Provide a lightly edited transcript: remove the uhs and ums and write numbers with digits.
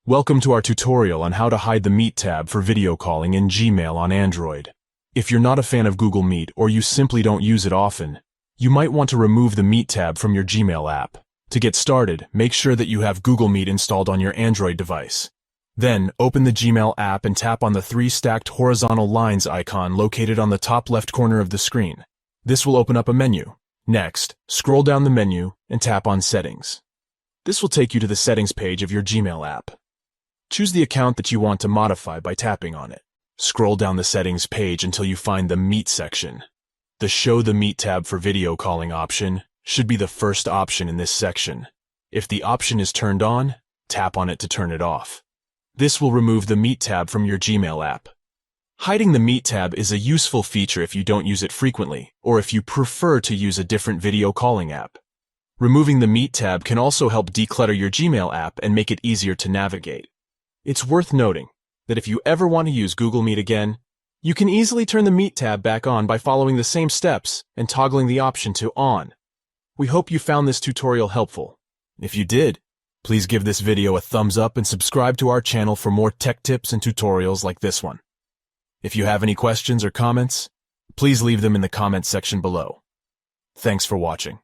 Welcome to our tutorial on how to hide the Meet tab for video calling in Gmail on Android. If you're not a fan of Google Meet or you simply don't use it often, you might want to remove the Meet tab from your Gmail app. To get started, make sure that you have Google Meet installed on your Android device. Then, open the Gmail app and tap on the three stacked horizontal lines icon located on the top left corner of the screen. This will open up a menu. Next, scroll down the menu and tap on Settings. This will take you to the settings page of your Gmail app. Choose the account that you want to modify by tapping on it. Scroll down the settings page until you find the Meet section. The Show the Meet tab for video calling option should be the first option in this section. If the option is turned on, tap on it to turn it off. This will remove the Meet tab from your Gmail app. Hiding the Meet tab is a useful feature if you don't use it frequently, or if you prefer to use a different video calling app. Removing the Meet tab can also help declutter your Gmail app and make it easier to navigate. It's worth noting that if you ever want to use Google Meet again, you can easily turn the Meet tab back on by following the same steps and toggling the option to On. We hope you found this tutorial helpful. If you did, please give this video a thumbs up and subscribe to our channel for more tech tips and tutorials like this one. If you have any questions or comments, please leave them in the comments section below. Thanks for watching.